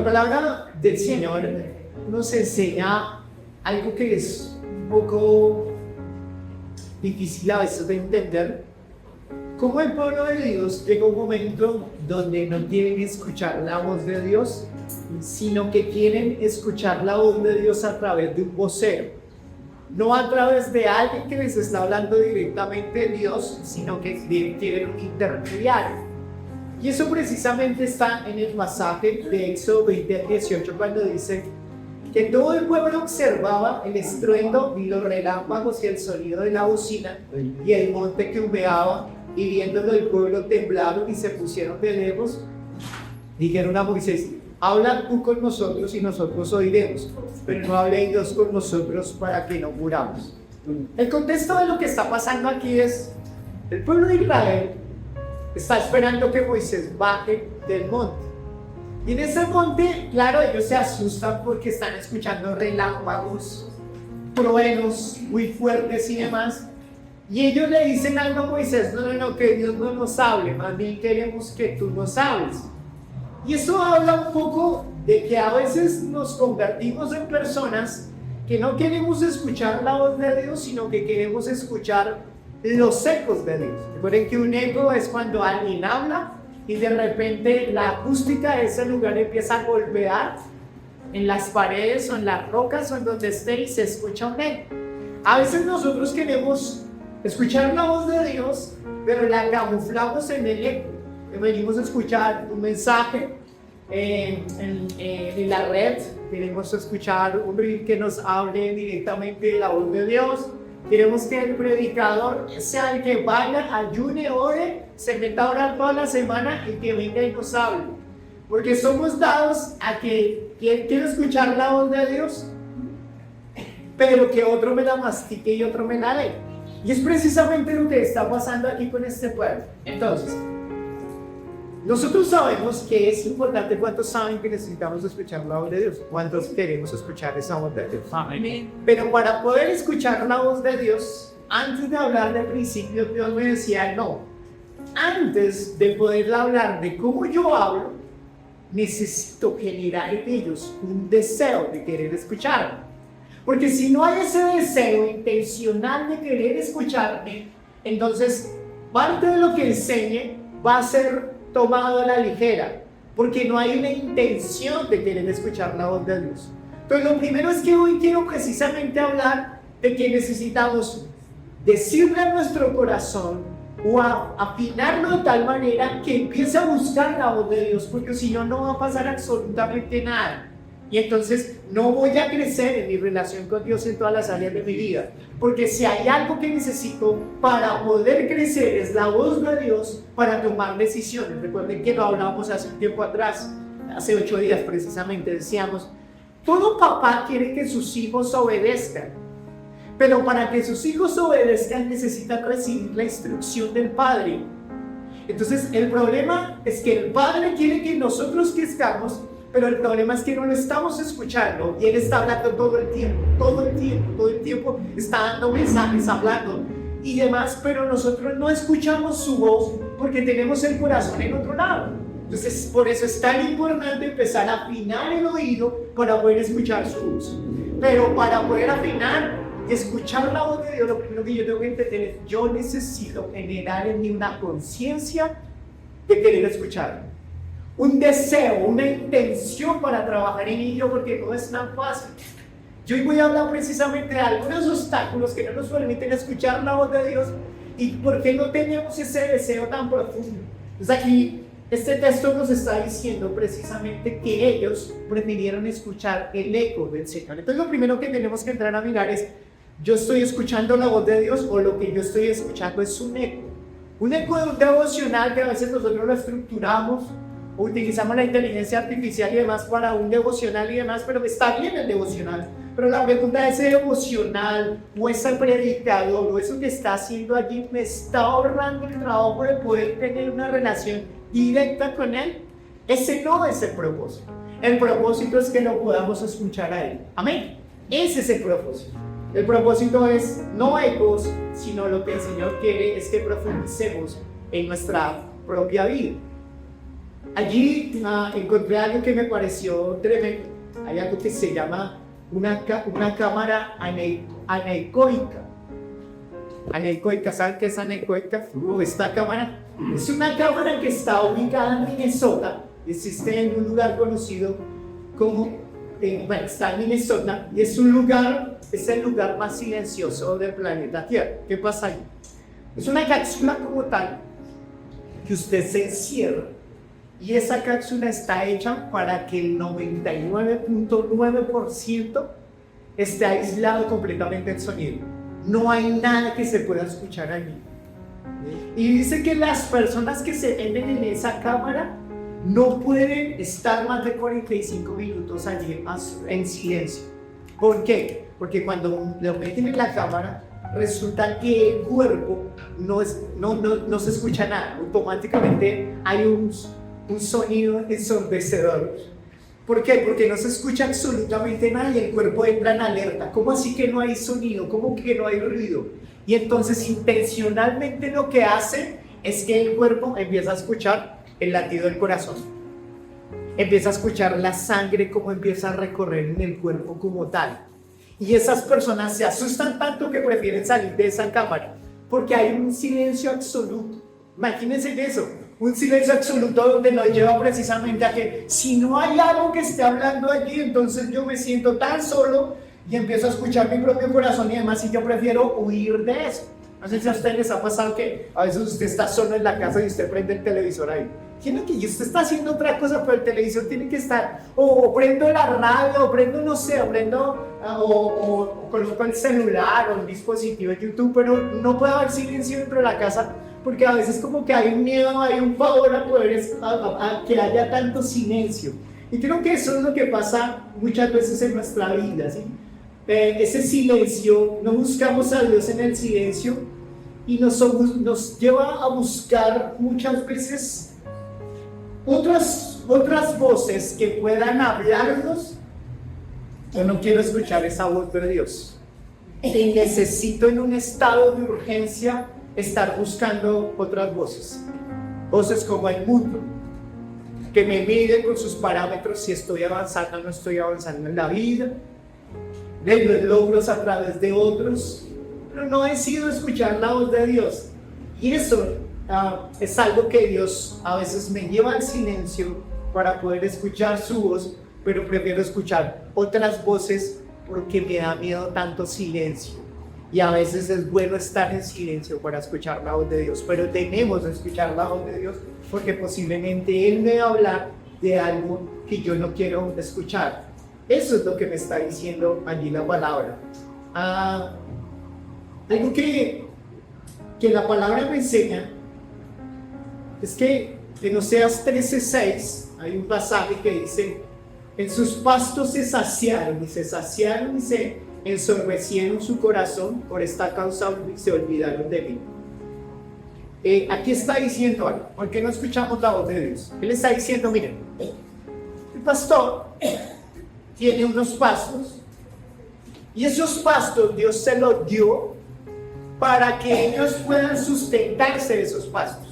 la palabra del Señor nos enseña algo que es un poco difícil a veces de entender. Como el pueblo de Dios llega un momento donde no quieren escuchar la voz de Dios, sino que quieren escuchar la voz de Dios a través de un vocero. No a través de alguien que les está hablando directamente de Dios, sino que quieren un intermediario. Y eso precisamente está en el pasaje de Éxodo 20:18, cuando dice que todo el pueblo observaba el estruendo y los relámpagos y el sonido de la bocina y el monte que humeaba, y viéndolo el pueblo temblaron y se pusieron de lejos. Dijeron a Moisés: habla tú con nosotros y nosotros oiremos, pero no hable Dios con nosotros para que no muramos. El contexto de lo que está pasando aquí es: el pueblo de Israel está esperando que Moisés baje del monte. Y en ese monte, claro, ellos se asustan porque están escuchando relámpagos, truenos muy fuertes y demás. Y ellos le dicen algo a Moisés: no, que Dios no nos hable, más bien queremos que tú nos hables. Y eso habla un poco de que a veces nos convertimos en personas que no queremos escuchar la voz de Dios, sino que queremos escuchar los ecos de Dios. Recuerden que un eco es cuando alguien habla y de repente la acústica de ese lugar empieza a golpear en las paredes o en las rocas o en donde esté y se escucha un eco. A veces nosotros queremos escuchar la voz de Dios, pero la camuflamos en el eco. Venimos a escuchar un mensaje en la red, queremos escuchar un reel que nos hable directamente de la voz de Dios. Queremos que el predicador sea el que vaya, ayune, ore, se meta a orar toda la semana y que venga y nos hable. Porque somos dados a que quien quiere escuchar la voz de Dios, pero que otro me la mastique y otro me la dé. Y es precisamente lo que está pasando aquí con este pueblo. Entonces, nosotros sabemos que es importante. ¿Cuántos saben que necesitamos escuchar la voz de Dios? ¿Cuántos queremos escuchar esa voz de Dios? Amén. Pero para poder escuchar la voz de Dios, antes de hablar del principio, Dios me decía: no, antes de poder hablar de cómo yo hablo, necesito generar en ellos un deseo de querer escucharme. Porque si no hay ese deseo intencional de querer escucharme, entonces parte de lo que enseñe va a ser tomado a la ligera, porque no hay una intención de querer escuchar la voz de Dios. Entonces, lo primero es que hoy quiero precisamente hablar de que necesitamos decirle a nuestro corazón o afinarlo de tal manera que empiece a buscar la voz de Dios, porque si no, no va a pasar absolutamente nada. Y entonces no voy a crecer en mi relación con Dios en todas las áreas de mi vida. Porque si hay algo que necesito para poder crecer, es la voz de Dios para tomar decisiones. Recuerden que lo hablábamos hace un tiempo atrás, hace 8 días precisamente, decíamos: todo papá quiere que sus hijos obedezcan, pero para que sus hijos obedezcan necesitan recibir la instrucción del padre. Entonces el problema es que el padre quiere que nosotros crezcamos, pero el problema es que no lo estamos escuchando, y él está hablando todo el tiempo está dando mensajes, hablando y demás, pero nosotros no escuchamos su voz porque tenemos el corazón en otro lado. Entonces, por eso es tan importante empezar a afinar el oído para poder escuchar su voz. Pero para poder afinar y escuchar la voz de Dios, lo primero que yo tengo que entender es: yo necesito generar en mí una conciencia de querer escuchar. Un deseo, una intención para trabajar en ello, porque no es tan fácil. Yo hoy voy a hablar precisamente de algunos obstáculos que no nos permiten escuchar la voz de Dios y por qué no tenemos ese deseo tan profundo. Entonces aquí este texto nos está diciendo precisamente que ellos prefirieron escuchar el eco del Señor. Entonces lo primero que tenemos que entrar a mirar es: ¿yo estoy escuchando la voz de Dios o lo que yo estoy escuchando es un eco? Un eco de un devocional que a veces nosotros lo estructuramos, utilizamos la inteligencia artificial y demás para un devocional y demás, pero está bien el devocional. Pero la pregunta es: ¿ese devocional o ese predicador o eso que está haciendo allí me está ahorrando el trabajo de poder tener una relación directa con Él? Ese no es el propósito. El propósito es que lo podamos escuchar a Él. Amén. Ese es el propósito. El propósito es no ecos, sino lo que el Señor quiere es que profundicemos en nuestra propia vida. Allí encontré algo que me pareció tremendo. Hay algo que se llama una cámara anecoica. Anecoica, ¿saben qué es anecoica? Esta cámara es una cámara que está ubicada en Minnesota. Existe en un lugar conocido como, bueno, está en Minnesota y es el lugar más silencioso del planeta Tierra. ¿Qué pasa allí? Es una cápsula como tal que usted se encierra y esa cápsula está hecha para que el 99.9% esté aislado completamente del sonido. No hay nada que se pueda escuchar allí. Y dice que las personas que se meten en esa cámara no pueden estar más de 45 minutos allí en silencio. ¿Por qué? Porque cuando lo meten en la cámara, resulta que el cuerpo no se escucha nada. Automáticamente hay un sonido ensordecedor. ¿Por qué? Porque no se escucha absolutamente nada y el cuerpo entra en alerta. ¿Cómo así que no hay sonido? ¿Cómo que no hay ruido? Y entonces intencionalmente lo que hace es que el cuerpo empieza a escuchar el latido del corazón. Empieza a escuchar la sangre como empieza a recorrer en el cuerpo como tal. Y esas personas se asustan tanto que prefieren salir de esa cámara porque hay un silencio absoluto. Imagínense eso, un silencio absoluto donde nos lleva precisamente a que si no hay algo que esté hablando allí, entonces yo me siento tan solo y empiezo a escuchar mi propio corazón y demás, y yo prefiero huir de eso. No sé si a ustedes les ha pasado que a veces usted está solo en la casa y usted prende el televisor ahí. Tiene que usted está haciendo otra cosa, pero el televisor tiene que estar, o prendo la radio, o prendo, no sé, o coloco el celular o el dispositivo de YouTube, pero no puede haber silencio dentro de la casa, porque a veces como que hay un miedo, hay un pavor a poder, a que haya tanto silencio. Y creo que eso es lo que pasa muchas veces en nuestra vida, ¿sí? Ese silencio, no buscamos a Dios en el silencio y nos lleva a buscar muchas veces otras voces que puedan hablarnos. Yo no quiero escuchar esa voz de Dios y necesito en un estado de urgencia estar buscando otras voces como el mundo, que me miden con sus parámetros si estoy avanzando o no estoy avanzando en la vida, de los logros a través de otros, pero no decido escuchar la voz de Dios. Y eso es algo que Dios a veces me lleva al silencio para poder escuchar su voz, pero prefiero escuchar otras voces porque me da miedo tanto silencio. Y a veces es bueno estar en silencio para escuchar la voz de Dios, pero tenemos que escuchar la voz de Dios porque posiblemente Él me va a hablar de algo que yo no quiero escuchar. Eso es lo que me está diciendo allí la palabra. Algo que la palabra me enseña es que en Oseas 13:6 hay un pasaje que dice: en sus pastos se saciaron y se ensorbecieron su corazón, por esta causa se olvidaron de mí. Aquí está diciendo algo. ¿Por qué no escuchamos la voz de Dios? Él está diciendo: miren, el pastor tiene unos pastos y esos pastos Dios se los dio para que ellos puedan sustentarse de esos pastos.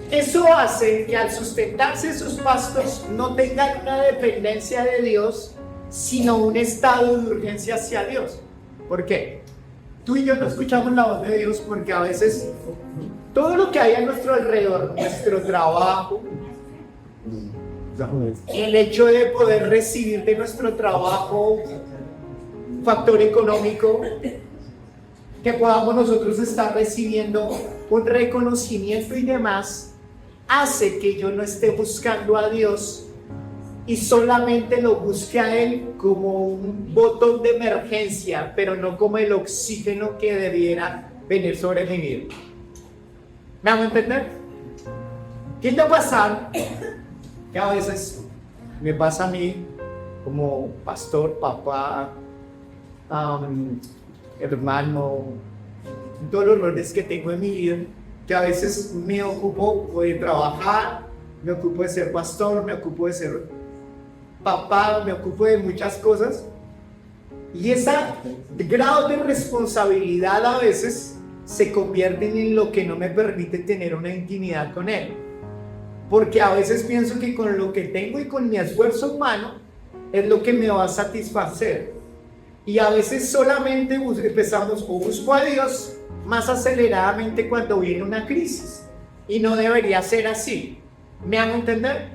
Eso hace que al sustentarse esos pastos no tengan una dependencia de Dios, sino un estado de urgencia hacia Dios. ¿Por qué? Tú y yo no escuchamos la voz de Dios porque a veces todo lo que hay a nuestro alrededor, nuestro trabajo, el hecho de poder recibir de nuestro trabajo un factor económico, que podamos nosotros estar recibiendo un reconocimiento y demás, hace que yo no esté buscando a Dios y solamente lo busque a Él como un botón de emergencia, pero no como el oxígeno que debiera venir sobre mi vida. ¿Me hago entender? ¿Qué te va a pasar? Que a veces me pasa a mí como pastor, papá, hermano, todos los roles que tengo en mi vida, que a veces me ocupo de trabajar, me ocupo de ser pastor, me ocupo de ser papá, me ocupo de muchas cosas, y ese grado de responsabilidad a veces se convierte en lo que no me permite tener una intimidad con Él. porque a veces pienso que con lo que tengo y con mi esfuerzo humano es lo que me va a satisfacer. Y a veces solamente empezamos o busco a Dios más aceleradamente cuando viene una crisis. Y no debería ser así. ¿Me hago entender?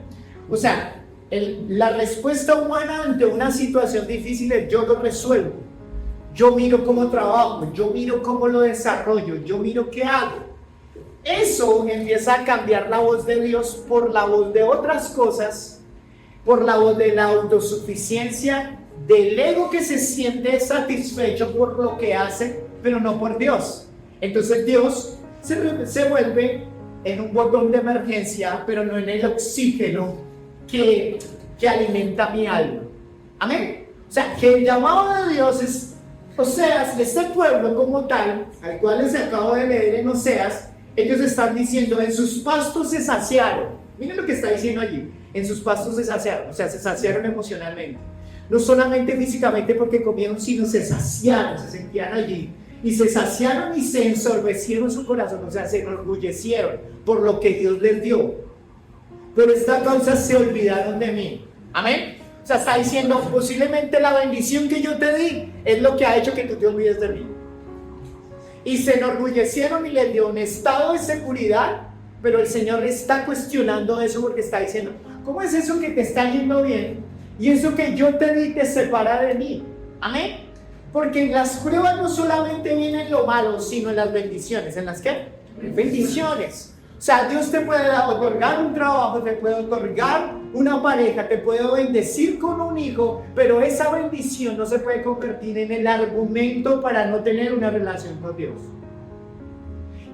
O sea, la respuesta humana ante una situación difícil es: yo lo resuelvo. Yo miro cómo trabajo, yo miro cómo lo desarrollo, yo miro qué hago. Eso empieza a cambiar la voz de Dios por la voz de otras cosas, por la voz de la autosuficiencia, del ego que se siente satisfecho por lo que hace, pero no por Dios. Entonces Dios se vuelve en un botón de emergencia, pero no en el oxígeno que alimenta mi alma. Amén. O sea, que el llamado de Dios es Oseas, este pueblo como tal, al cual les acabo de leer en Oseas, ellos están diciendo: en sus pastos se saciaron. Miren lo que está diciendo allí: en sus pastos se saciaron. O sea, se saciaron emocionalmente. No solamente físicamente porque comieron, sino se saciaron, se sentían allí. Y se saciaron y se ensorbecieron su corazón, o sea, se enorgullecieron por lo que Dios les dio. Por esta causa se olvidaron de mí. Amén. O sea, está diciendo: posiblemente la bendición que yo te di es lo que ha hecho que tú te olvides de mí. Y se enorgullecieron y les dio un estado de seguridad, pero el Señor está cuestionando eso porque está diciendo: ¿cómo es eso que te está yendo bien? Y eso que yo te di te separa de mí. Amén. Porque en las pruebas no solamente viene lo malo, sino en las bendiciones. ¿En las qué? Bendiciones. O sea, Dios te puede otorgar un trabajo, te puede otorgar una pareja, te puede bendecir con un hijo, pero esa bendición no se puede convertir en el argumento para no tener una relación con Dios.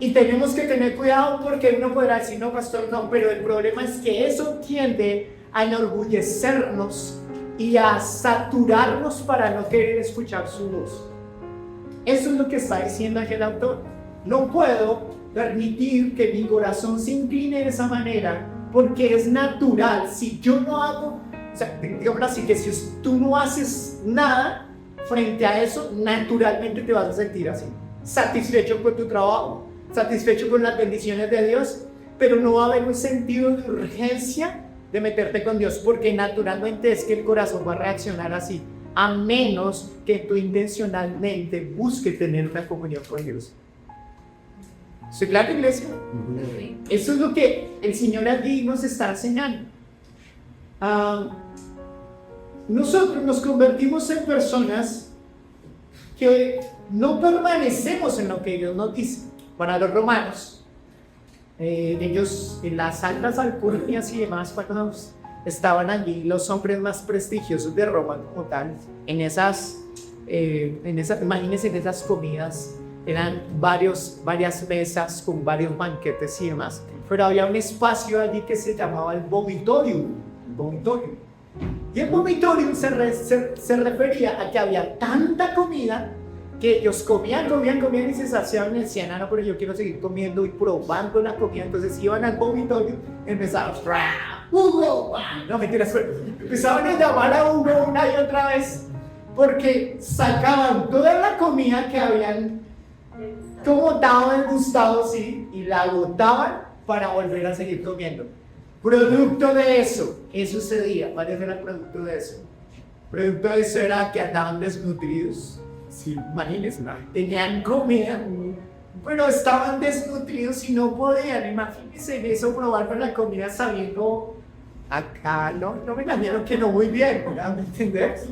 Y tenemos que tener cuidado, porque uno podrá decir: no, pastor, no, pero el problema es que eso tiende a enorgullecernos y a saturarnos para no querer escuchar su voz. Eso es lo que está diciendo aquí el autor. No puedo permitir que mi corazón se incline de esa manera, porque es natural. Si yo no hago, o sea, digamos así, que si tú no haces nada frente a eso, naturalmente te vas a sentir así, satisfecho con tu trabajo, satisfecho con las bendiciones de Dios, pero no va a haber un sentido de urgencia de meterte con Dios, porque naturalmente es que el corazón va a reaccionar así, a menos que tú intencionalmente busques tener una comunión con Dios. ¿Estoy claro, iglesia? Eso es lo que el Señor aquí nos está enseñando. Nosotros nos convertimos en personas que no permanecemos en lo que Dios nos dice. Para los romanos, ellos en las altas alcurnias y demás, cuando estaban allí los hombres más prestigiosos de Roma como tal, imagínense, en esas comidas eran varias mesas con varios banquetes y demás, pero había un espacio allí que se llamaba el vomitorium. Y el vomitorium se refería a que había tanta comida que ellos comían y se saciaban y decían: no, pero yo quiero seguir comiendo y probando la comida. Entonces iban al vomitorio y empezaban: Hugo, no mentiras, empezaban a llamar a Hugo una y otra vez, porque sacaban toda la comida que habían como degustado, sí, y la botaban para volver a seguir comiendo. Producto de eso, ¿qué sucedía? ¿Cuál era el producto de eso? Producto de eso era que andaban desnutridos. Sí, imagínense, tenían comida, pero estaban desnutridos y no podían. Imagínense eso, probar con la comida sabiendo acá, no me imagino que no muy bien, ¿me entiendes?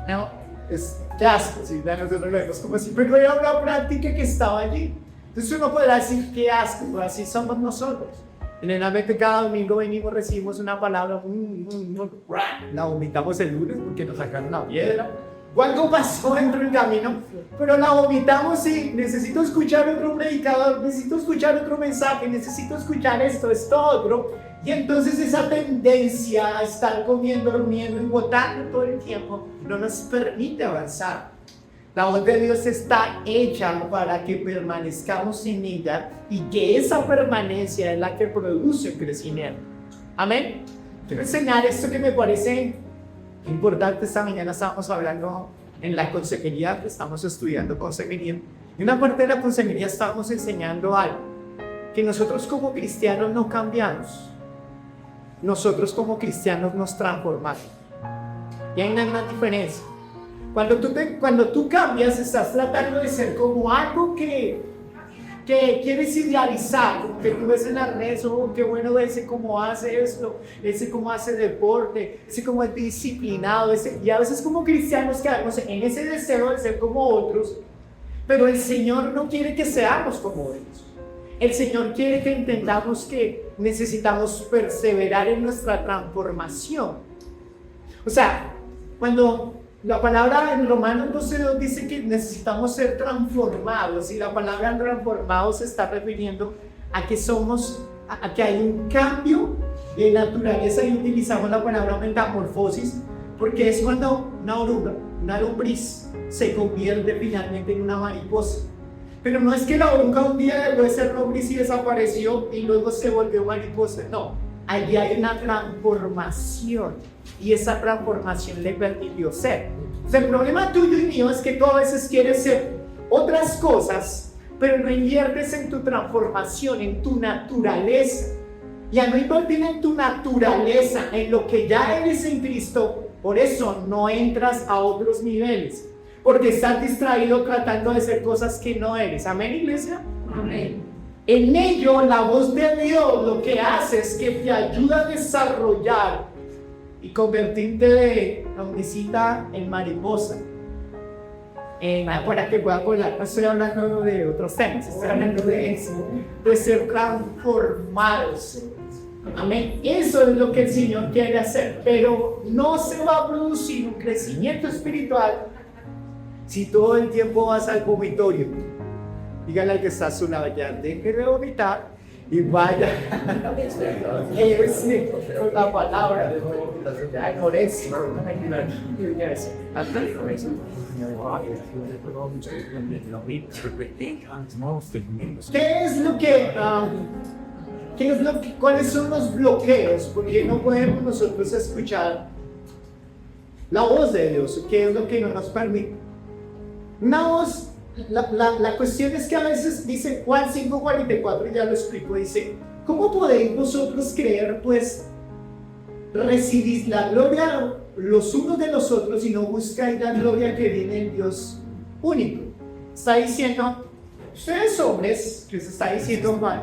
No, es asco, sí, nosotros lo vemos como así, pero era una práctica que estaba allí. Entonces uno podrá decir: qué asco, pero así somos nosotros. Generalmente cada domingo venimos, recibimos una palabra, la vomitamos el lunes porque nos sacaron una piedra, o algo pasó dentro del camino, pero la vomitamos y necesito escuchar otro predicador, necesito escuchar otro mensaje, necesito escuchar esto otro, y entonces esa tendencia a estar comiendo, durmiendo y botando todo el tiempo no nos permite avanzar. La voz de Dios está hecha para que permanezcamos en ella, y que esa permanencia es la que produce crecimiento. Amén. Quiero enseñar esto que me parece importante. Esta mañana estábamos hablando en la consejería, estamos estudiando consejería. Y una parte de la consejería estábamos enseñando algo, que nosotros como cristianos no cambiamos. nosotros como cristianos nos transformamos. Y hay una gran diferencia. Cuando tú cambias, estás tratando de ser como algo que quieres idealizar, como que tú ves en las redes, oh, qué bueno ese cómo hace esto, ese cómo hace deporte, ese cómo es disciplinado, y a veces como cristianos quedamos en ese deseo de ser como otros, pero el Señor no quiere que seamos como ellos. El Señor quiere que entendamos que necesitamos perseverar en nuestra transformación. O sea, cuando la palabra en Romanos 12:2 dice que necesitamos ser transformados, y la palabra transformados se está refiriendo a que a que hay un cambio de naturaleza, y utilizamos la palabra metamorfosis porque es cuando una lombriz se convierte finalmente en una mariposa. Pero no es que la oruga un día dejó de ser lombriz y desapareció y luego se volvió mariposa, no. Allí hay una transformación, y esa transformación le permitió ser. O sea, el problema tuyo y mío es que tú a veces quieres ser otras cosas, pero no inviertes en tu transformación, en tu naturaleza. Y al no invertir en tu naturaleza, en lo que ya eres en Cristo, por eso no entras a otros niveles, porque estás distraído tratando de ser cosas que no eres. ¿Amén, iglesia? Amén. En ello, la voz de Dios lo que hace es que te ayuda a desarrollar y convertirte de lombricita en mariposa. Para que pueda volar. No estoy hablando de otros temas, estoy hablando de eso, de ser transformados. Amén. Eso es lo que el Señor quiere hacer, pero no se va a producir un crecimiento espiritual si todo el tiempo vas al vomitorio. Dígale al que está a su lado, ya deje de vomitar y vaya con la palabra. Ya por eso. ¿Cuáles son los bloqueos? Porque no podemos nosotros escuchar la voz de Dios. ¿Qué es lo que no nos permite? Una voz. La cuestión es que a veces dice Juan 5:44, y ya lo explico, dice: ¿cómo podéis vosotros creer, pues recibís la gloria los unos de los otros y no buscáis la gloria que viene del Dios único? Está diciendo, ustedes hombres, que se está diciendo Juan,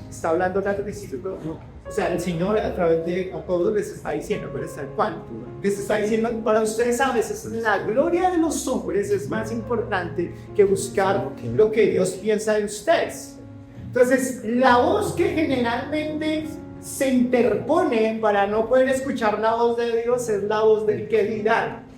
está hablando de discípulos, o sea, el Señor a través de todos les está diciendo, pero está el Juan, les está diciendo, para ustedes a veces la gloria de los hombres es más importante que buscar lo que Dios piensa de ustedes. Entonces, la voz que generalmente se interpone para no poder escuchar la voz de Dios es la voz del que dirán.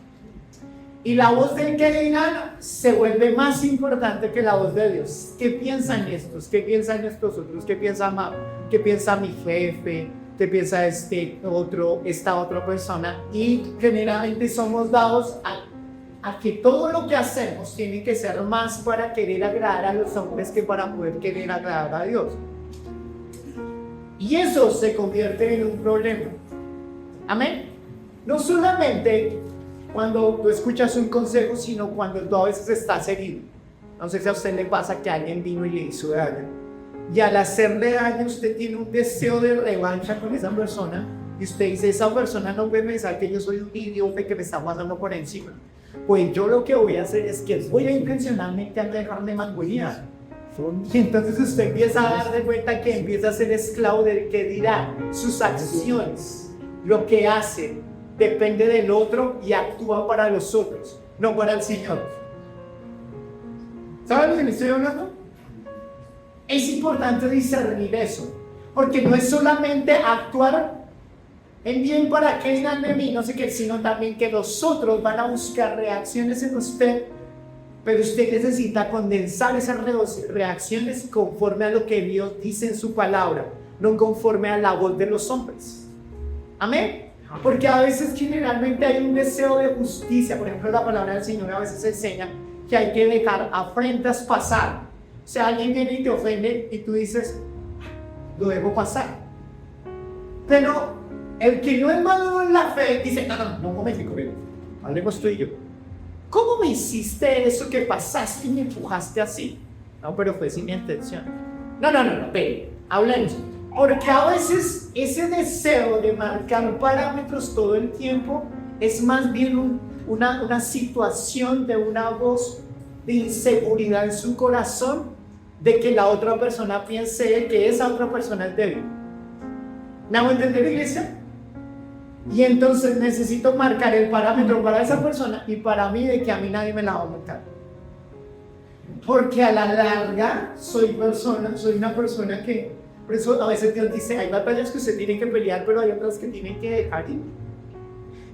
Y la voz del que dirán se vuelve más importante que la voz de Dios. ¿Qué piensan estos? ¿Qué piensan estos otros? ¿Qué piensa mamá? ¿Qué piensa mi jefe? ¿Qué piensa esta otra persona? Y generalmente somos dados a que todo lo que hacemos tiene que ser más para querer agradar a los hombres que para poder querer agradar a Dios. Y eso se convierte en un problema. Amén. No solamente cuando tú escuchas un consejo, sino cuando tú a veces estás herido. No sé si a usted le pasa que alguien vino y le hizo daño, y al hacerle daño usted tiene un deseo de revancha con esa persona, y usted dice, esa persona no puede pensar que yo soy un idiota que me está pasando por encima. Pues yo lo que voy a hacer es que voy a intencionalmente dejar de mangonear. Y entonces usted empieza a dar de cuenta que empieza a ser esclavo del que dirá. Sus acciones, lo que hace, depende del otro y actúa para los otros, no para el Señor. ¿Saben lo que le estoy hablando? Es importante discernir eso, porque no es solamente actuar en bien para que digan de mí, no sé qué, sino también que los otros van a buscar reacciones en usted, pero usted necesita condensar esas reacciones conforme a lo que Dios dice en su palabra, no conforme a la voz de los hombres. Amén. Porque a veces generalmente hay un deseo de justicia. Por ejemplo, la palabra del Señor a veces enseña que hay que dejar afrentas pasar. O sea, alguien viene y te ofende y tú dices, lo dejo pasar. Pero el que no es maduro en la fe dice, no, un momentico, hablemos tú y yo. ¿Cómo me hiciste eso que pasaste y me empujaste así? No, pero fue sin mi intención. No, pero hablemos. Porque a veces ese deseo de marcar parámetros todo el tiempo es más bien una situación de una voz de inseguridad en su corazón, de que la otra persona piense que esa otra persona es débil. ¿Me hago entender, iglesia? Y entonces necesito marcar el parámetro para esa persona y para mí, de que a mí nadie me la va a marcar. Porque a la larga soy una persona que, por eso a veces Dios dice, hay batallas que usted tiene que pelear, pero hay otras que tiene que dejar ir.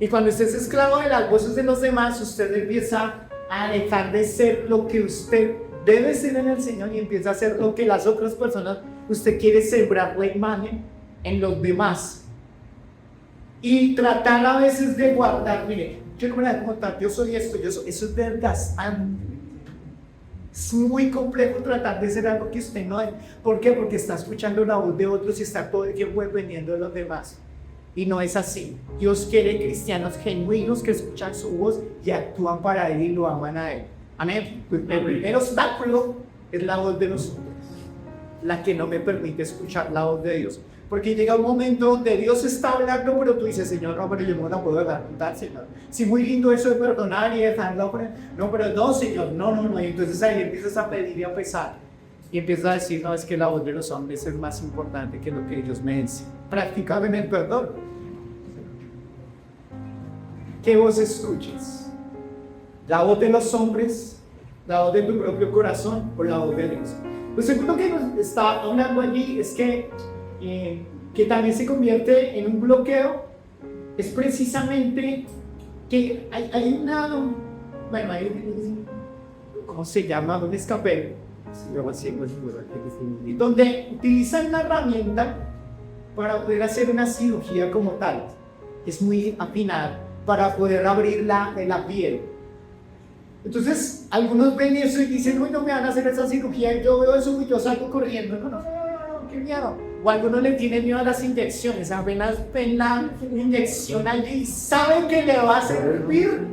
Y cuando usted es esclavo de las voces de los demás, usted empieza a dejar de ser lo que usted debe ser en el Señor y empieza a ser lo que las otras personas, usted quiere sembrar la imagen en los demás. Y tratar a veces de guardar, mire, yo como yo soy esto, eso es desgastante. Es muy complejo tratar de ser algo que usted no es. ¿Por qué? Porque está escuchando la voz de otros y está todo el tiempo dependiendo de los demás. Y no es así. Dios quiere cristianos genuinos que escuchan su voz y actúan para Él y lo aman a Él. Amén. El primer obstáculo es la voz de nosotros, la que no me permite escuchar la voz de Dios. Porque llega un momento donde Dios está hablando, pero tú dices, Señor, no, pero yo no la puedo aguantar, Señor. Sí, muy lindo eso de perdonar y dejarlo, no, pero no, Señor, no. Y entonces ahí empiezas a pedir y a pesar. Y empiezas a decir, no, es que la voz de los hombres es más importante que lo que ellos me enseñan. Practicar en el perdón. ¿Qué voz escuchas? ¿La voz de los hombres? ¿La voz de tu propio corazón? ¿O la voz de Dios? Lo segundo que nos está hablando allí es que también se convierte en un bloqueo, es precisamente que hay una, bueno, ¿cómo se llama? Un escape, donde utilizan una herramienta para poder hacer una cirugía como tal, es muy afinada, para poder abrir la piel. Entonces, algunos ven eso y dicen, uy, no me van a hacer esa cirugía, y yo veo eso y yo salgo corriendo. No, qué miedo. O algunos le tienen miedo a las inyecciones, apenas ven la inyección allí y saben que le va a servir,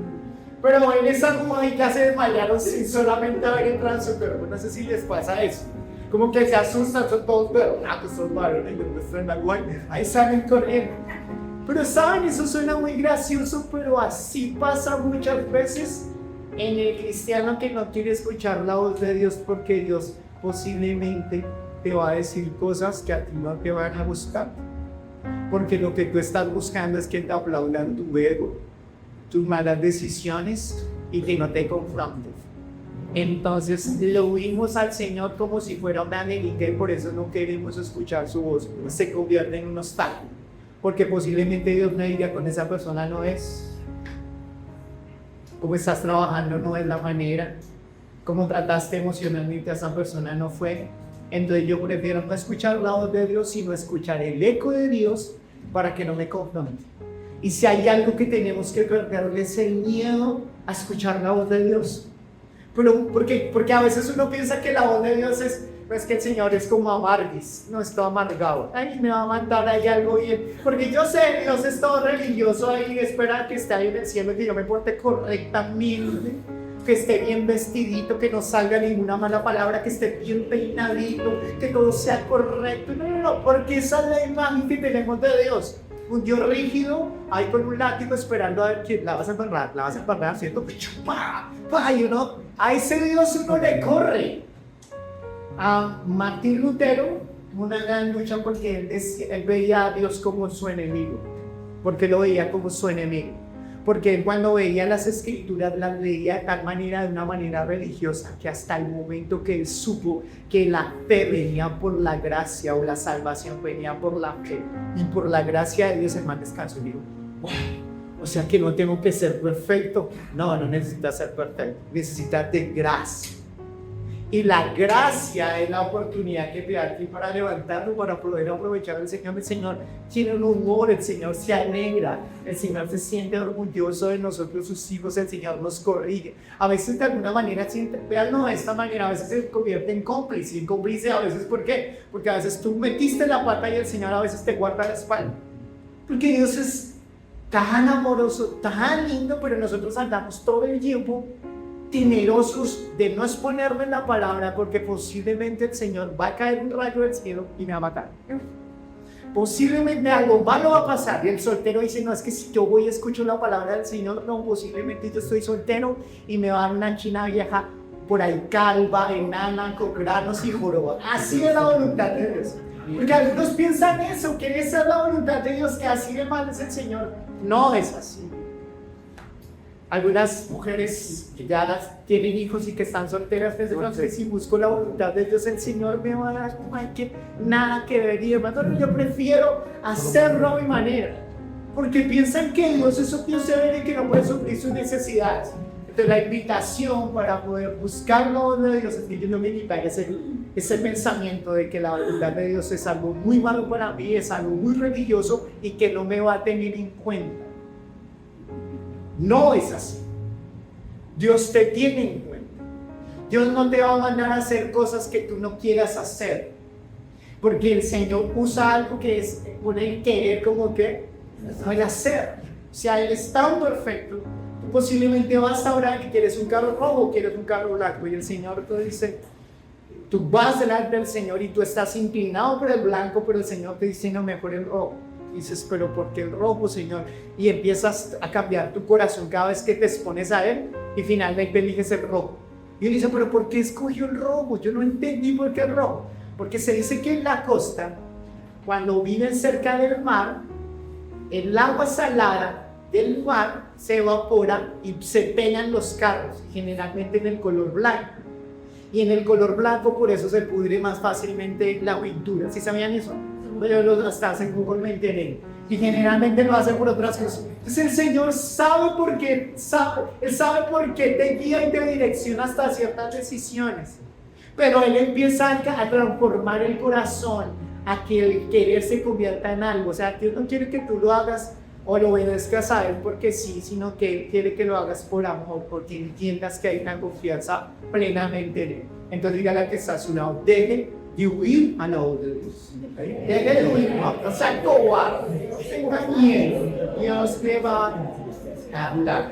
pero en esa almohadilla se desmayaron sin solamente haber entrado en su cuerpo. No sé si les pasa eso. Como que se asustan, son todos berracos, son varones, ahí salen corriendo. Pero saben, eso suena muy gracioso, pero así pasa muchas veces en el cristiano que no quiere escuchar la voz de Dios, porque Dios posiblemente te va a decir cosas que a ti no te van a buscar, porque lo que tú estás buscando es que te aplaudan tu ego, tus malas decisiones y que no te confrontes. Entonces lo oímos al Señor como si fuera una negrita y por eso no queremos escuchar su voz. Se convierte en un obstáculo, porque posiblemente Dios me diga, con esa persona no es, cómo estás trabajando no es la manera, cómo trataste emocionalmente a esa persona no fue. Entonces yo prefiero no escuchar la voz de Dios, sino escuchar el eco de Dios para que no me confronte. Y si hay algo que tenemos que perderle es el miedo a escuchar la voz de Dios. Pero, porque a veces uno piensa que la voz de Dios es que el Señor es como amarguis, no está amargado. Ay, me va a mandar ahí algo bien. Porque yo sé, Dios es todo religioso ahí, espera que esté ahí en el cielo y que yo me porte correctamente, que esté bien vestidito, que no salga ninguna mala palabra, que esté bien peinadito, que todo sea correcto. No, porque esa es la imagen que tenemos de Dios. Un Dios rígido, ahí con un látigo esperando a ver quién la vas a embarrar, ¿cierto? Y uno, a ese Dios uno le corre. A Martín Lutero, una gran lucha, porque él veía a Dios como su enemigo. Porque lo veía como su enemigo. Porque cuando veía las escrituras las leía de una manera religiosa, que hasta el momento que él supo que la fe venía por la gracia, o la salvación venía por la fe y por la gracia de Dios, hermano, descanso. Y digo, wow, o sea que no tengo que ser perfecto. No necesitas ser perfecto, necesitas de gracia. Y la gracia es la oportunidad que te da aquí para levantarlo, para poder aprovechar al Señor. El Señor tiene un humor, el Señor se alegra, el Señor se siente orgulloso de nosotros, sus hijos, el Señor nos corrige. A veces de alguna manera, veanlo de esta manera, a veces se convierte en cómplice. Y cómplice a veces, ¿por qué? Porque a veces tú metiste la pata y el Señor a veces te guarda la espalda. Porque Dios es tan amoroso, tan lindo, pero nosotros andamos todo el tiempo temerosos de no exponerme en la palabra, porque posiblemente el Señor va a caer un rayo del cielo y me va a matar. posiblemente algo malo va a pasar. Y el soltero dice, no, es que si yo voy y escucho la palabra del Señor, no, posiblemente yo estoy soltero y me va a dar una china vieja por ahí calva, enana, con granos y joroba. Así es la voluntad de Dios. Porque algunos piensan eso, que esa es la voluntad de Dios, que así de mal es el Señor. No es así. Algunas mujeres que ya tienen hijos y que están solteras, entonces si busco la voluntad de Dios, el Señor me va a dar nada que ver. Y hermano, yo prefiero hacerlo a mi manera, porque piensan que Dios es un Dios severo y que no puede suplir sus necesidades. Entonces la invitación para poder buscarlo de Dios es que yo no me limita ese pensamiento de que la voluntad de Dios es algo muy malo para mí, es algo muy religioso y que no me va a tener en cuenta. No es así. Dios te tiene en cuenta. Dios no te va a mandar a hacer cosas que tú no quieras hacer, porque el Señor usa algo que es el querer como que no el hacer. O sea, Él es tan perfecto. Tú posiblemente vas a orar que quieres un carro rojo o quieres un carro blanco, y el Señor te dice, tú vas delante del Señor y tú estás inclinado por el blanco, pero el Señor te dice, no, mejor el rojo. Dices, pero ¿por qué el rojo, Señor? Y empiezas a cambiar tu corazón cada vez que te expones a Él y finalmente eliges el rojo. Y Él dice, pero ¿por qué escogió el rojo? Yo no entendí por qué el rojo. Porque se dice que en la costa, cuando viven cerca del mar, el agua salada del mar se evapora y se pegan los carros, generalmente en el color blanco. Y en el color blanco por eso se pudre más fácilmente la pintura. ¿Sí sabían eso? Yo lo hasta en Google me enteré. Y generalmente lo hacen por otras cosas. Entonces el Señor sabe por qué, Él sabe por qué te guía y te direcciona hasta ciertas decisiones. Pero Él empieza a transformar el corazón, a que el querer se convierta en algo. O sea, Dios no quiere que tú lo hagas o lo obedezcas a Él porque sí, sino que Él quiere que lo hagas por amor, porque entiendas que hay una confianza plenamente en Él. Entonces dígale al que está a su lado, deje de huir a la voz de Dios. Deje de huir, no sea cobarde, no tenga miedo. Dios le va a hablar.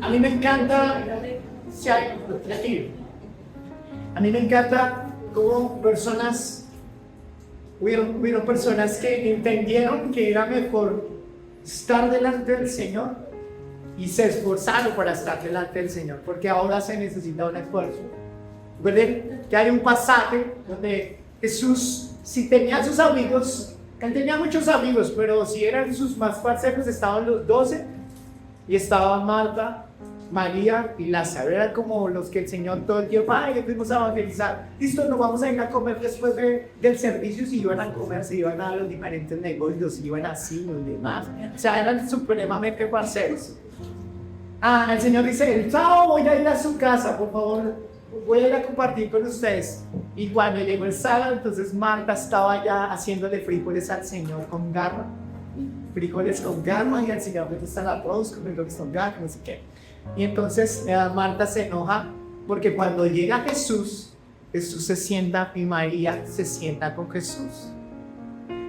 A mí me encanta, cómo hubieron personas que entendieron que era mejor estar delante del Señor y se esforzaron para estar delante del Señor, porque ahora se necesita un esfuerzo. Recuerden que hay un pasaje donde Jesús, si tenía sus amigos, Él tenía muchos amigos, pero si eran sus más cercanos estaban los 12 y estaban Marta, María y Lázaro. Eran como los que el Señor todo el tiempo, ay, fuimos a evangelizar, listo, nos vamos a ir a comer después del servicio. Si iban a comer, se iban a los diferentes negocios, iban así, los demás, o sea, eran supremamente parceros. El Señor dice, el sábado voy a ir a su casa, por favor, voy a ir a compartir con ustedes. Y cuando llegó el sábado, entonces Marta estaba ya haciéndole frijoles al Señor con garra. Frijoles con garra, y al Señor le gusta el arroz con frijoles con garra, no sé qué. Y entonces Marta se enoja porque cuando llega Jesús, Jesús se sienta y María se sienta con Jesús.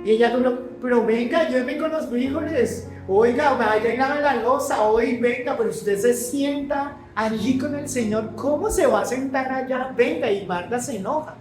Y ella dijo, pero venga, yo vengo con los frijoles, oiga, vaya y lave la loza, hoy venga, pero usted se sienta allí con el Señor, ¿cómo se va a sentar allá? Venga, y Marta se enoja.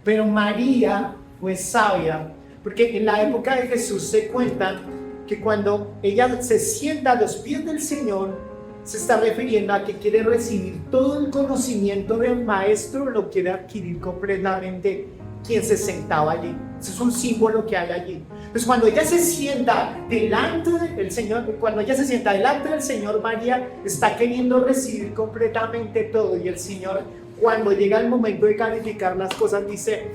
Pero María fue sabia, porque en la época de Jesús se cuenta que cuando ella se sienta a los pies del Señor, se está refiriendo a que quiere recibir todo el conocimiento del Maestro, lo quiere adquirir completamente quien se sentaba allí. Ese es un símbolo que hay allí. Entonces cuando ella se sienta delante del Señor, María está queriendo recibir completamente todo, y el Señor, cuando llega el momento de calificar las cosas, dice,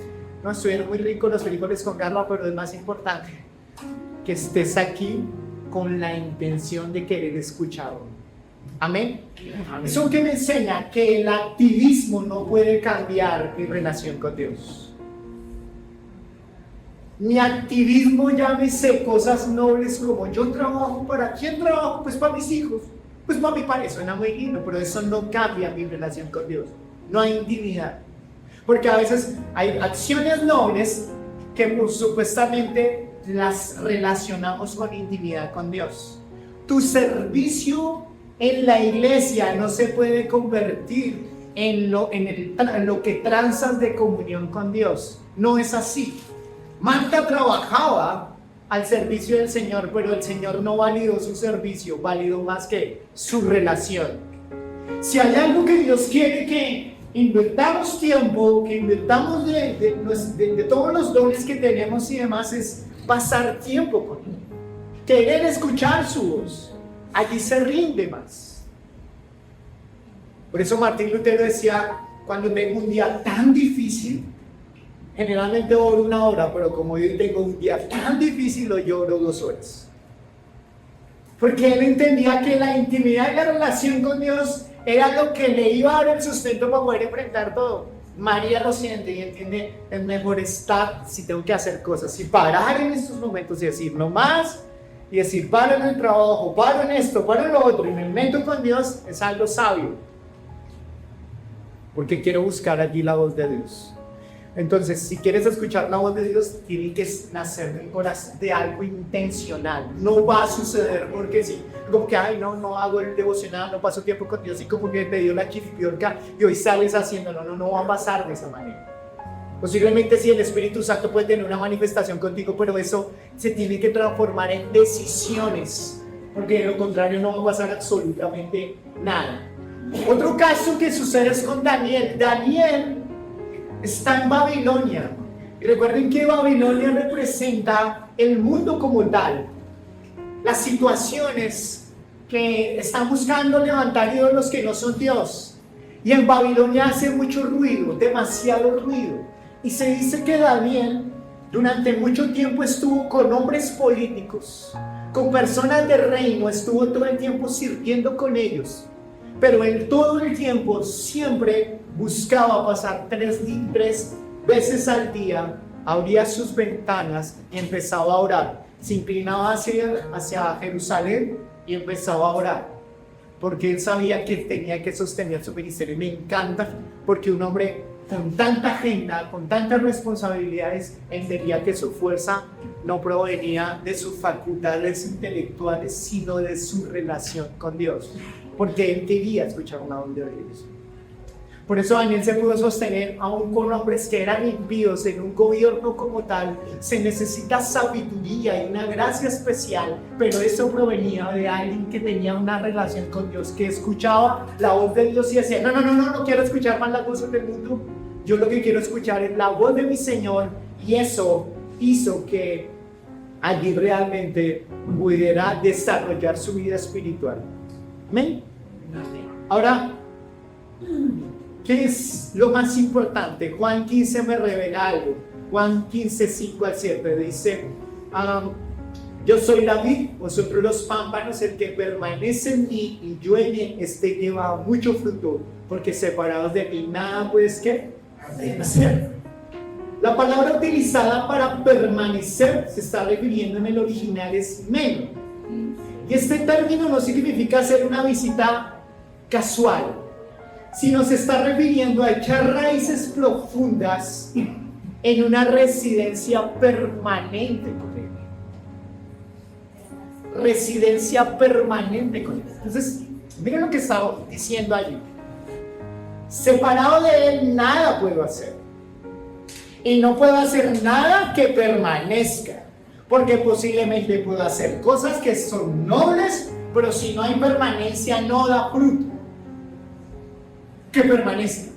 no, estuvieron muy ricos los frijoles con garra, pero es más importante que estés aquí con la intención de querer escucharlo. Amén. Eso que me enseña que el activismo no puede cambiar mi relación con Dios. Mi activismo, llámese cosas nobles como yo trabajo, ¿para quién trabajo? Pues para mis hijos, pues para mi padre, suena muy lindo, pero eso no cambia mi relación con Dios. No hay intimidad, porque a veces hay acciones nobles que supuestamente las relacionamos con intimidad con Dios. Tu servicio en la iglesia no se puede convertir en lo que tranzas de comunión con Dios. No es así. Marta trabajaba al servicio del Señor, pero el Señor no validó su servicio, validó más que su relación. Si hay algo que Dios quiere que invirtamos tiempo, que invirtamos de todos los dones que tenemos y demás, es pasar tiempo con Él, querer escuchar su voz. Allí se rinde más. Por eso Martín Lutero decía, cuando tengo un día tan difícil, generalmente oro 1 hora, pero como yo tengo un día tan difícil, lo lloro 2 horas. Porque él entendía que la intimidad y la relación con Dios era lo que le iba a dar el sustento para poder enfrentar todo. María lo siente y entiende, es mejor estar si tengo que hacer cosas, y parar en estos momentos y decir no más, y decir paro en el trabajo, paro en esto, paro en lo otro, y me meto con Dios, es algo sabio. Porque quiero buscar allí la voz de Dios. Entonces, si quieres escuchar la voz de Dios, tiene que nacer del corazón, de algo intencional. No va a suceder porque sí. Como que, ay, no hago el devocional, no paso tiempo con Dios y como que te dio la chiripiorca y hoy sales haciéndolo. No va a pasar de esa manera. Posiblemente sí, el Espíritu Santo puede tener una manifestación contigo, pero eso se tiene que transformar en decisiones. Porque de lo contrario no va a pasar absolutamente nada. Otro caso que sucede es con Daniel. Daniel está en Babilonia. Y recuerden que Babilonia representa el mundo como tal. Las situaciones que están buscando levantar ídolos que no son Dios. Y en Babilonia hace mucho ruido, demasiado ruido. Y se dice que Daniel durante mucho tiempo estuvo con hombres políticos, con personas de reino, estuvo todo el tiempo sirviendo con ellos. Pero él todo el tiempo siempre buscaba pasar 3 veces al día, abría sus ventanas y empezaba a orar. Se inclinaba hacia Jerusalén y empezaba a orar, porque él sabía que tenía que sostener su ministerio. Y me encanta porque un hombre con tanta agenda, con tantas responsabilidades, entendía que su fuerza no provenía de sus facultades intelectuales, sino de su relación con Dios, porque él quería escuchar una voz de Dios. Por eso Daniel se pudo sostener aún con hombres que eran impíos en un gobierno como tal. Se necesita sabiduría y una gracia especial, pero eso provenía de alguien que tenía una relación con Dios, que escuchaba la voz de Dios y decía, no quiero escuchar más las voces del mundo. Yo lo que quiero escuchar es la voz de mi Señor, y eso hizo que allí realmente pudiera desarrollar su vida espiritual. ¿Amén? Ahora, ¿qué es lo más importante? Juan 15 me revela algo. Juan 15, 5 al 7 dice, yo soy la vid, vosotros los pámpanos. El que permanece en mí y yo en él, este lleva mucho fruto, porque separados de mí nada puedes hacer. La palabra utilizada para permanecer se está refiriendo en el original es meno. Y este término no significa hacer una visita casual, sino se está refiriendo a echar raíces profundas en una residencia permanente con Él. Residencia permanente con Él. Entonces, miren lo que está diciendo allí. Separado de Él nada puedo hacer. Y no puedo hacer nada que permanezca. Porque posiblemente puedo hacer cosas que son nobles, pero si no hay permanencia no da fruto que permanezca.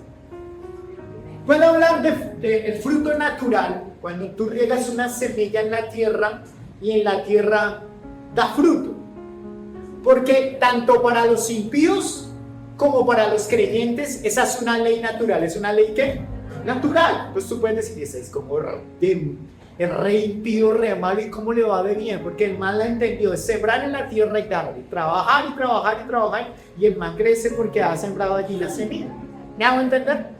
Puedo hablar del fruto natural, cuando tú riegas una semilla en la tierra y en la tierra da fruto. Porque tanto para los impíos como para los creyentes, esa es una ley natural. ¿Es una ley qué? Natural. Pues tú puedes decir, esa es como el rey impío, re malo, ¿y cómo le va de bien? Porque el mal la entendió, es sembrar en la tierra y darle, trabajar y trabajar y trabajar, y el mal crece porque ha sembrado allí la semilla. ¿Me hago entender?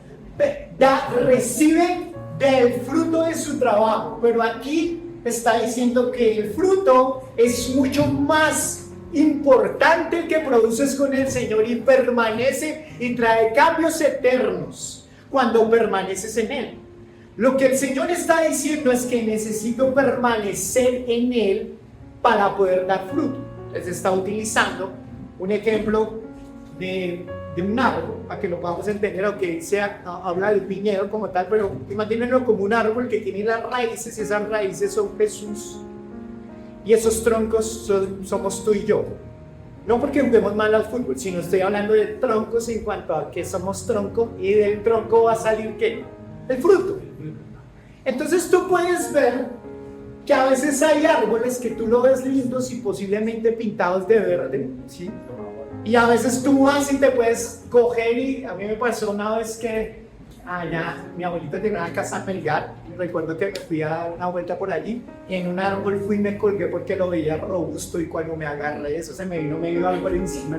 Recibe del fruto de su trabajo, pero aquí está diciendo que el fruto es mucho más importante el que produces con el Señor y permanece y trae cambios eternos cuando permaneces en Él. Lo que el Señor está diciendo es que necesito permanecer en Él para poder dar fruto. Les está utilizando un ejemplo de de un árbol, para que lo podamos entender, aunque habla del viñedo como tal, pero imagínenlo como un árbol que tiene las raíces, y esas raíces son Jesús, y esos troncos somos tú y yo. No porque juguemos mal al fútbol, sino estoy hablando de troncos en cuanto a que somos tronco, y del tronco va a salir ¿qué? El fruto. Entonces tú puedes ver que a veces hay árboles que tú lo ves lindos y posiblemente pintados de verde, ¿sí? Y a veces tú vas y te puedes coger, y a mí me pasó una vez que allá mi abuelita tenía una casa en Melgar, recuerdo que me fui a dar una vuelta por allí y en un árbol fui y me colgué porque lo veía robusto, y cuando me agarré eso se me vino medio árbol encima,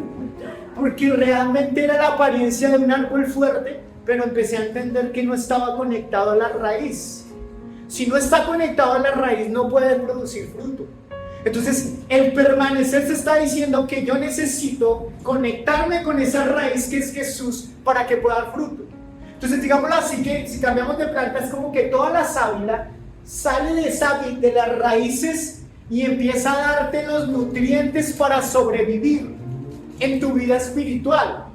porque realmente era la apariencia de un árbol fuerte, pero empecé a entender que no estaba conectado a la raíz. Si no está conectado a la raíz no puede producir fruto. Entonces el permanecer se está diciendo que yo necesito conectarme con esa raíz que es Jesús para que pueda dar fruto. Entonces digámoslo así, que si cambiamos de planta es como que toda la sábila sale de las raíces y empieza a darte los nutrientes para sobrevivir en tu vida espiritual.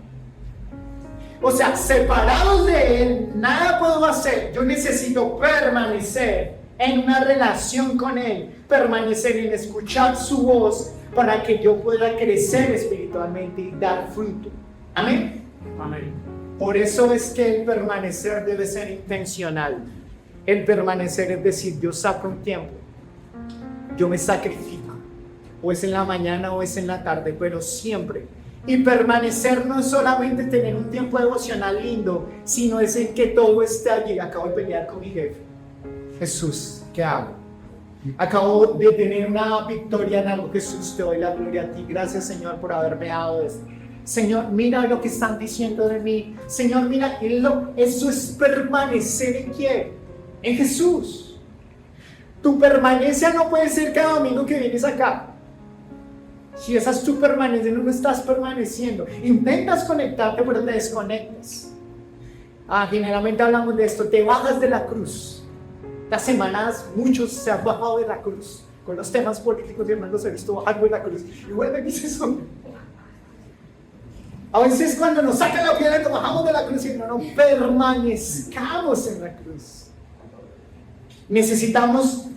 O sea, separados de Él, nada puedo hacer. Yo necesito permanecer en una relación con Él, permanecer en escuchar su voz para que yo pueda crecer espiritualmente y dar fruto. Amén. Amén. Por eso es que el permanecer debe ser intencional. El permanecer es decir, yo saco un tiempo, yo me sacrifico, o es en la mañana o es en la tarde, pero siempre. Y permanecer no es solamente tener un tiempo devocional lindo, sino es en que todo esté allí. Acabo de pelear con mi jefe. Jesús, ¿qué hago? Acabo de tener una victoria en algo. Jesús, te doy la gloria a ti. Gracias, Señor, por haberme dado esto. Señor, mira lo que están diciendo de mí. Señor, mira, eso es permanecer en quién, en Jesús. Tu permanencia no puede ser cada domingo que vienes acá. Si esa es tu permanencia, no estás permaneciendo. Intentas conectarte, pero te desconectas. Generalmente hablamos de esto, te bajas de la cruz. Las semanas muchos se han bajado de la cruz. Con los temas políticos y hermanos he visto bajando de la cruz. Y bueno, aquí se son. A veces cuando nos sacan la piedra nos bajamos de la cruz y no permanezcamos en la cruz. Necesitamos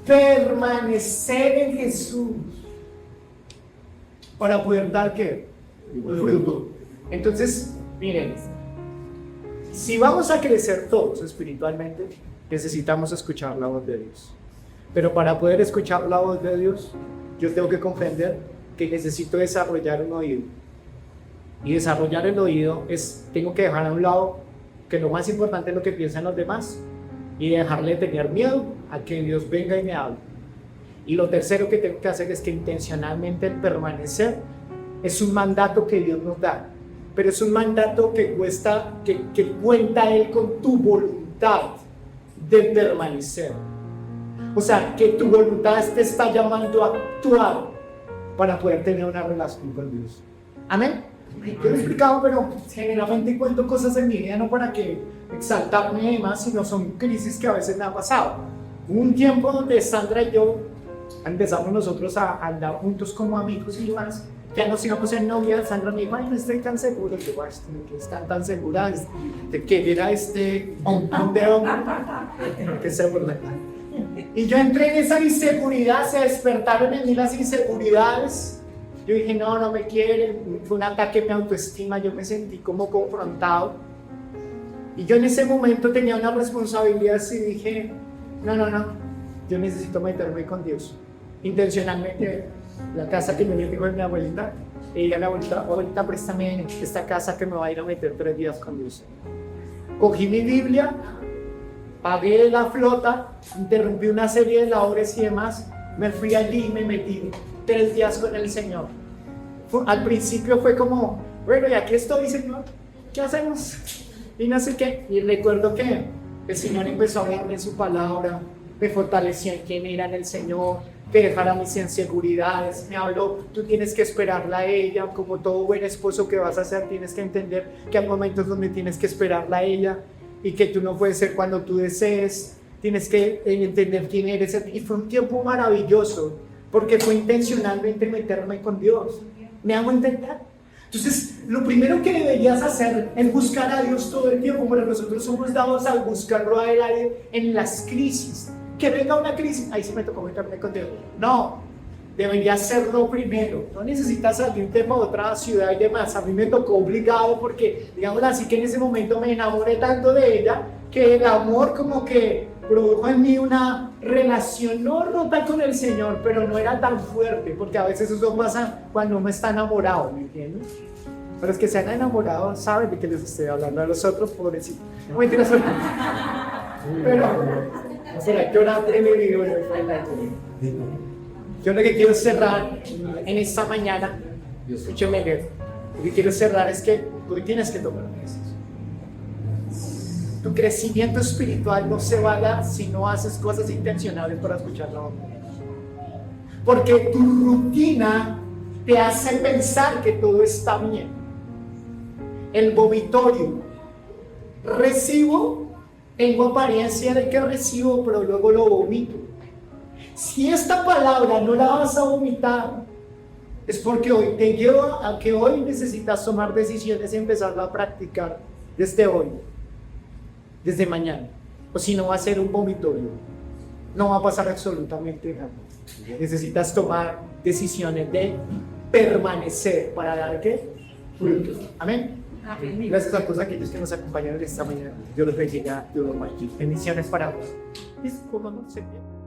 permanecer en Jesús para poder dar ¿qué? Fruto. Entonces, miren, si vamos a crecer todos espiritualmente, necesitamos escuchar la voz de Dios. Pero para poder escuchar la voz de Dios, yo tengo que comprender que necesito desarrollar un oído. Y desarrollar el oído tengo que dejar a un lado que lo más importante es lo que piensan los demás y dejarle tener miedo a que Dios venga y me hable. Y lo tercero que tengo que hacer es que intencionalmente el permanecer es un mandato que Dios nos da, pero es un mandato que cuenta Él con tu voluntad de permanecer. O sea, que tu voluntad te está llamando a actuar para poder tener una relación con Dios. Amén. Yo lo he explicado, pero generalmente cuento cosas en mi vida no para que exaltarme y demás, sino son crisis que a veces me han pasado. Hubo un tiempo donde Sandra y yo empezamos nosotros a andar juntos como amigos y demás. Ya nos íbamos en novia. Sandra me dijo, ay, no estoy tan seguro que están tan seguras de que era un dedo que se burla. Y yo entré en esa inseguridad, se despertaron en mí las inseguridades. Yo dije, no me quieren, fue un ataque a mi autoestima, yo me sentí como confrontado. Y yo en ese momento tenía una responsabilidad y dije, no, yo necesito meterme con Dios. Intencionalmente, la casa que me dijo de mi abuelita, ella me abuelita, préstame esta casa que me va a ir a meter 3 días con Dios. Cogí mi Biblia, pagué la flota, interrumpí una serie de labores y demás, me fui allí y me metí 3 días con el Señor. Al principio fue como, bueno, y aquí estoy, Señor, ¿qué hacemos? Y no sé qué. Y recuerdo que el Señor empezó a hablarme en su palabra, me fortaleció en quién era en el Señor, que dejara mis inseguridades. Me habló, tú tienes que esperarla a ella, como todo buen esposo que vas a ser, tienes que entender que hay momentos donde tienes que esperarla a ella y que tú no puedes ser cuando tú desees, tienes que entender quién eres. Y fue un tiempo maravilloso, porque fue intencionalmente meterme con Dios. ¿Me hago entender? Entonces, lo primero que deberías hacer es buscar a Dios todo el tiempo, pero nosotros somos dados a buscarlo a Él en las crisis. Que venga una crisis, ahí sí me tocó meterme con Dios. No, debería hacerlo primero. No necesitas salir de otra ciudad y demás. A mí me tocó obligado porque, digamos así, que en ese momento me enamoré tanto de ella que el amor como que produjo en mí una relación no rota con el Señor, pero no era tan fuerte, porque a veces eso pasa cuando uno está enamorado, ¿me entiendes? Pero es que se han enamorado, saben de qué les estoy hablando, a los otros pobrecitos. No mentiras, pero será que ahora en el video yo lo que quiero cerrar en esta mañana, escúcheme bien, lo que quiero cerrar es que tú tienes que tomar una decisión. Tu crecimiento espiritual no se va a dar si no haces cosas intencionales para escuchar la voz de Dios. Porque tu rutina te hace pensar que todo está bien. El vomitorio. Recibo, tengo apariencia de que recibo, pero luego lo vomito. Si esta palabra no la vas a vomitar, es porque hoy te lleva a que hoy necesitas tomar decisiones y empezarla a practicar desde hoy. Desde mañana, o si no va a ser un vomitorio, no va a pasar absolutamente nada. Necesitas tomar decisiones de permanecer para dar ¿qué? Frutos. Amén. Gracias a todos aquellos que nos acompañaron esta mañana. Dios los bendiga, Dios los bendiga. Bendiciones para vos. Es como no se pierde.